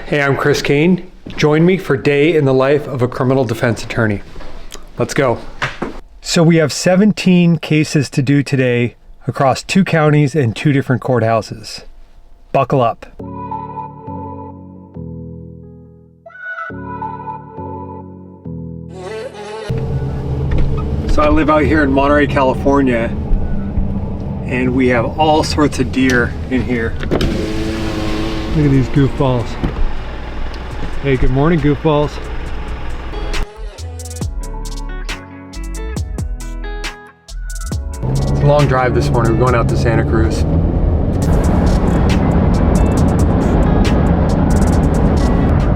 Hey, I'm Chris Cain. Join me for Day in the Life of a Criminal Defense Attorney. Let's go. So we have 17 cases to do today across 2 counties and 2 different courthouses. Buckle up. So I live out here in Monterey, California, and we have all sorts of deer in here. Look at these goofballs. Hey, good morning, goofballs. It's a long drive this morning. We're going out to Santa Cruz.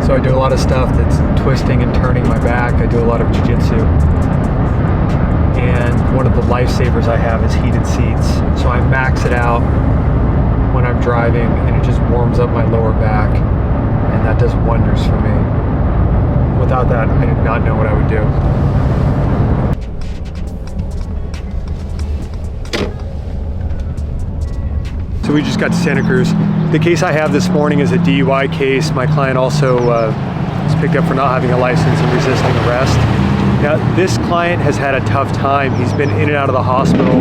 So I do a lot of stuff that's twisting and turning my back. I do a lot of jiu-jitsu. And one of the lifesavers I have is heated seats. So I max it out when I'm driving, and it just warms up my lower back. And that does wonders for me. Without that, I did not know what I would do. So we just got to Santa Cruz. The case I have this morning is a DUI case. My client also was picked up for not having a license and resisting arrest. Now, this client has had a tough time. He's been in and out of the hospital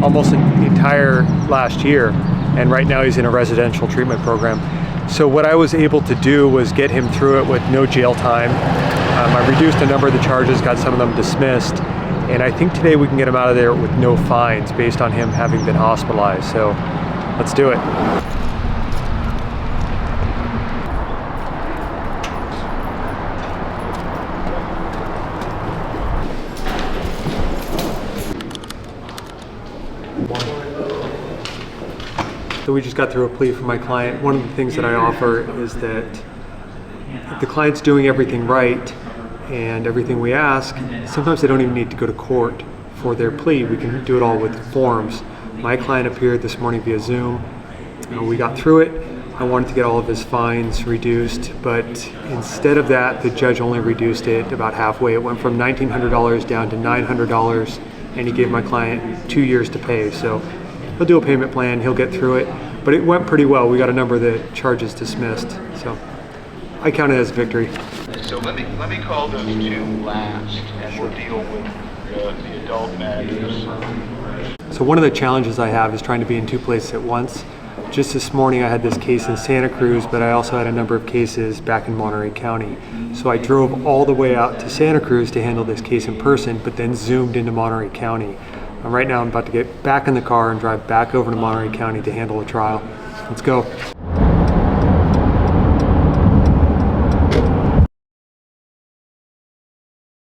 almost the entire last year, and right now he's in a residential treatment program. So what I was able to do was get him through it with no jail time. I reduced a number of the charges, got some of them dismissed, and I think today we can get him out of there with no fines based on him having been hospitalized. So let's do it. So we just got through a plea for my client. One of the things that I offer is that if the client's doing everything right and everything we ask, sometimes they don't even need to go to court for their plea. We can do it all with forms. My client appeared this morning via Zoom. We got through it. I wanted to get all of his fines reduced, but instead of that, the judge only reduced it about halfway. It went from $1,900 down to $900, and he gave my client 2 years to pay. So he'll do a payment plan, he'll get through it, but it went pretty well. We got a number of the charges dismissed, so I count it as a victory. So let me call those 2 last, and we'll deal with the adult matters. So one of the challenges I have is trying to be in 2 places at once. Just this morning I had this case in Santa Cruz, but I also had a number of cases back in Monterey County. So I drove all the way out to Santa Cruz to handle this case in person, but then zoomed into Monterey County. And right now I'm about to get back in the car and drive back over to Monterey County to handle a trial. Let's go.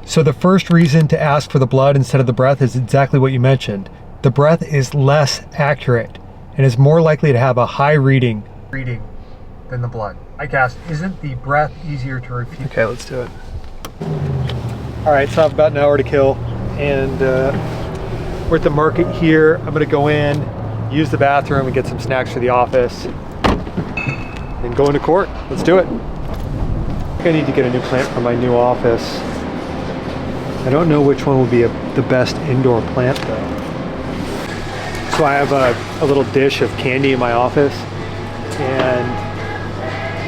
So the first reason to ask for the blood instead of the breath is exactly what you mentioned. The breath is less accurate and is more likely to have a high reading than the blood. ICAST, isn't the breath easier to repeat? Okay, let's do it. All right, so I have about an hour to kill, and we're at the market here. I'm gonna go in, use the bathroom, and get some snacks for the office, and go into court. Let's do it. I need to get a new plant for my new office. I don't know which one will be the best indoor plant though. So I have a little dish of candy in my office, and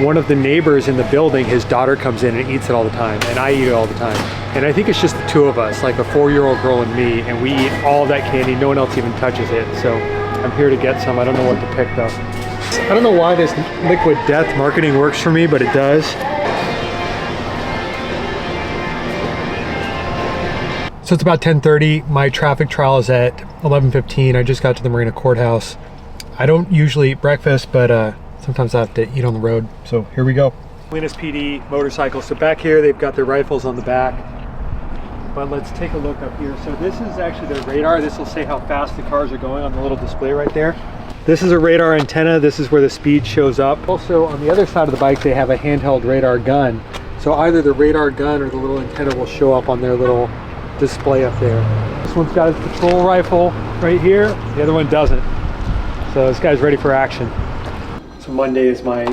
one of the neighbors in the building, his daughter comes in and eats it all the time, and I eat it all the time. And I think it's just the 2 of us, like a 4-year-old girl and me, and we eat all of that candy. No one else even touches it. So I'm here to get some. I don't know what to pick though. I don't know why this liquid death marketing works for me, but it does. So it's about 10:30. My traffic trial is at 11:15. I just got to the Marina Courthouse. I don't usually eat breakfast, but sometimes I have to eat on the road. So here we go. Salinas PD motorcycles. So back here, they've got their rifles on the back. But let's take a look up here. So this is actually their radar. This will say how fast the cars are going on the little display right there. This is a radar antenna. This is where the speed shows up. Also, on the other side of the bike, they have a handheld radar gun. So either the radar gun or the little antenna will show up on their little display up there. This one's got his patrol rifle right here. The other one doesn't. So this guy's ready for action. So Monday is my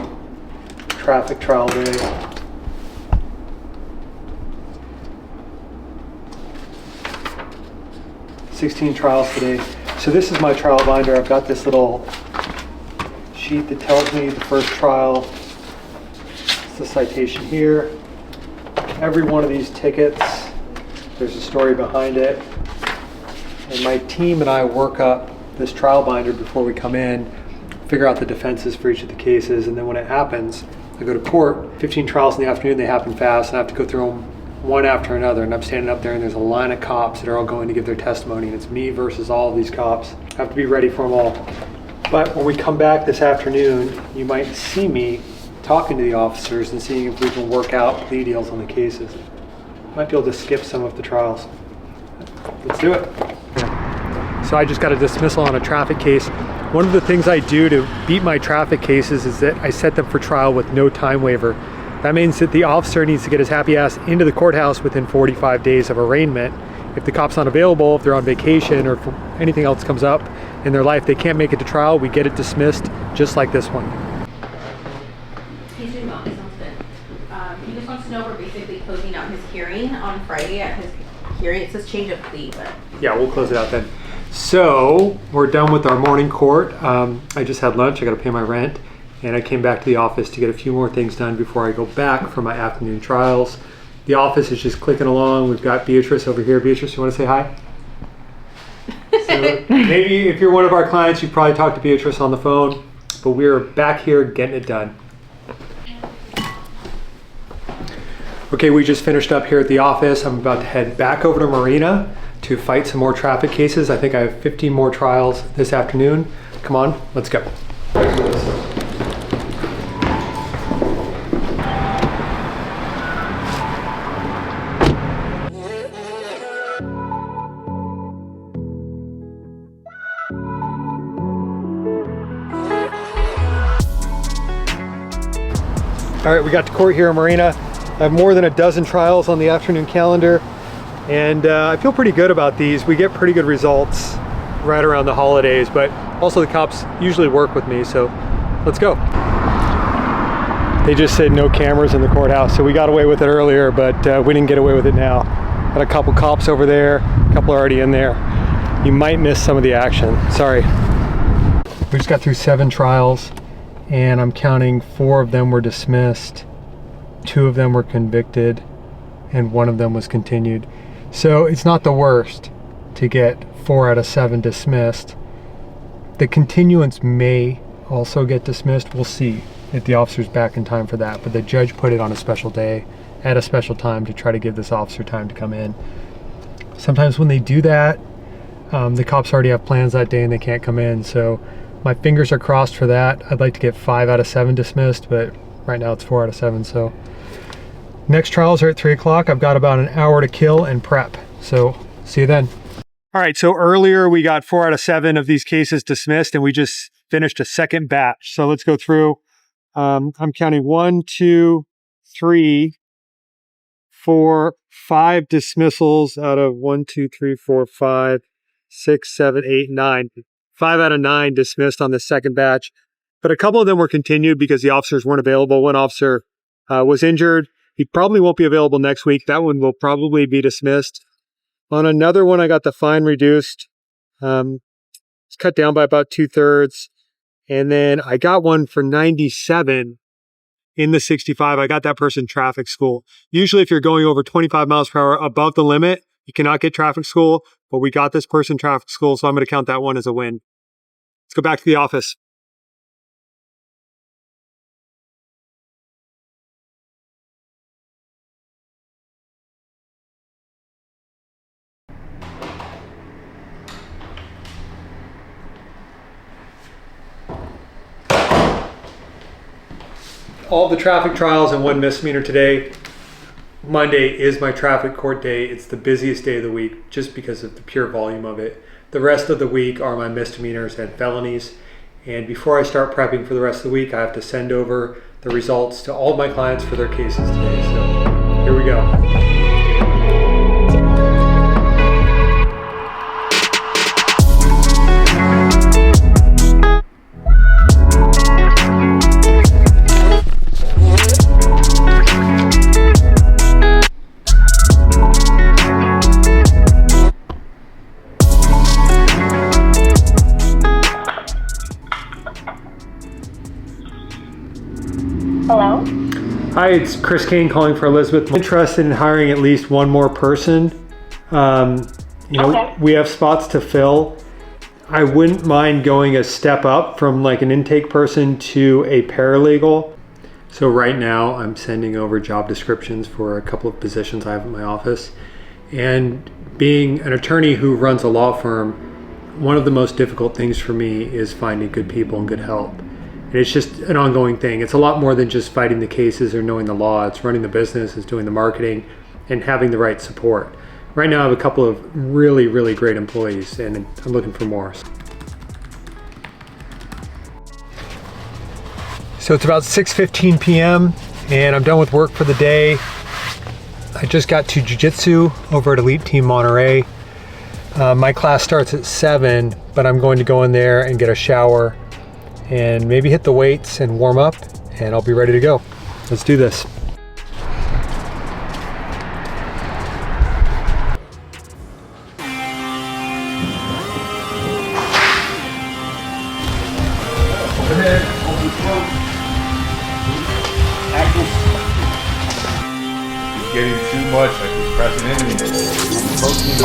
traffic trial day. 16 trials today. So this is my trial binder. I've got this little sheet that tells me the first trial, It's the citation here. Every one of these tickets, there's a story behind it. And my team and I work up this trial binder before we come in, figure out the defenses for each of the cases, and then when it happens, I go to court. 15 trials in the afternoon, they happen fast, and I have to go through them one after another. And I'm standing up there, and there's a line of cops that are all going to give their testimony, and it's me versus all of these cops. I have to be ready for them all. But when we come back this afternoon, you might see me talking to the officers and seeing if we can work out plea deals on the cases. Might be able to skip some of the trials. Let's do it. So I just got a dismissal on a traffic case. One of the things I do to beat my traffic cases is that I set them for trial with no time waiver. That means that the officer needs to get his happy ass into the courthouse within 45 days of arraignment. If the cop's not available, if they're on vacation, or if anything else comes up in their life, they can't make it to trial, we get it dismissed, just like this one. He's doing well, he sounds good. He just wants to know we're basically closing out his hearing on Friday at his hearing. It says change of plea, but... Yeah, we'll close it out then. So, we're done with our morning court. I just had lunch, I gotta pay my rent, and I came back to the office to get a few more things done before I go back for my afternoon trials. The office is just clicking along. We've got Beatrice over here. Beatrice, you wanna say hi? So maybe if you're one of our clients, you've probably talked to Beatrice on the phone, but we're back here getting it done. Okay, we just finished up here at the office. I'm about to head back over to Marina to fight some more traffic cases. I think I have 15 more trials this afternoon. Come on, let's go. All right, we got to court here in Marina. I have more than a dozen trials on the afternoon calendar, and I feel pretty good about these. We get pretty good results right around the holidays, but also the cops usually work with me, so let's go. They just said no cameras in the courthouse, so we got away with it earlier, but we didn't get away with it now. Got a couple cops over there, a couple are already in there. You might miss some of the action, sorry. We just got through 7 trials, and I'm counting 4 of them were dismissed, 2 of them were convicted, and 1 of them was continued. So it's not the worst to get 4 out of 7 dismissed. The continuance may also get dismissed. We'll see if the officer's back in time for that, but the judge put it on a special day at a special time to try to give this officer time to come in. Sometimes when they do that, the cops already have plans that day and they can't come in, so my fingers are crossed for that. I'd like to get 5 out of 7 dismissed, but right now it's 4 out of 7. So next trials are at 3 o'clock. I've got about an hour to kill and prep. So see you then. All right, so earlier we got 4 out of 7 of these cases dismissed, and we just finished a second batch. So let's go through. I'm counting 1, 2, 3, 4, 5 dismissals out of 1, 2, 3, 4, 5, 6, 7, 8, 9. 5 out of 9 dismissed on the second batch, but a couple of them were continued because the officers weren't available. One officer was injured. He probably won't be available next week. That one will probably be dismissed. On another one, I got the fine reduced. It's cut down by about 2/3. And then I got one for 97 in the 65. I got that person traffic school. Usually if you're going over 25 miles per hour above the limit, you cannot get traffic school, but we got this person traffic school, so I'm going to count that one as a win. Let's go back to the office. All the traffic trials and 1 misdemeanor today. Monday is my traffic court day. It's the busiest day of the week just because of the pure volume of it. The rest of the week are my misdemeanors and felonies. And before I start prepping for the rest of the week, I have to send over the results to all of my clients for their cases today. So here we go. Hi, it's Chris Cain calling for Elizabeth. I'm interested in hiring at least one more person. We have spots to fill. I wouldn't mind going a step up from like an intake person to a paralegal. So right now I'm sending over job descriptions for a couple of positions I have in my office. And being an attorney who runs a law firm, one of the most difficult things for me is finding good people and good help. And it's just an ongoing thing. It's a lot more than just fighting the cases or knowing the law. It's running the business, it's doing the marketing, and having the right support. Right now I have a couple of really, really great employees, and I'm looking for more. So it's about 6:15 p.m. and I'm done with work for the day. I just got to jiu-jitsu over at Elite Team Monterey. My class starts at 7, but I'm going to go in there and get a shower and maybe hit the weights and warm up, and I'll be ready to go. Let's do this. Getting too much, I keep pressing into me. Protein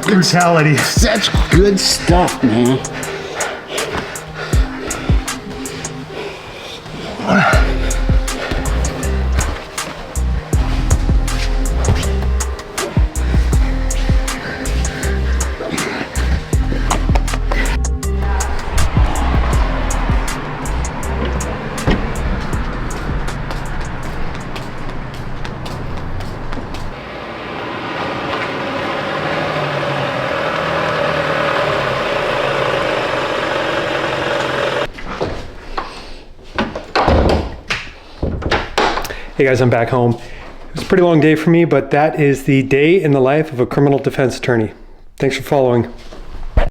Brutality. Such good stuff, man. Hey guys, I'm back home. It was a pretty long day for me, but that is the day in the life of a criminal defense attorney. Thanks for following.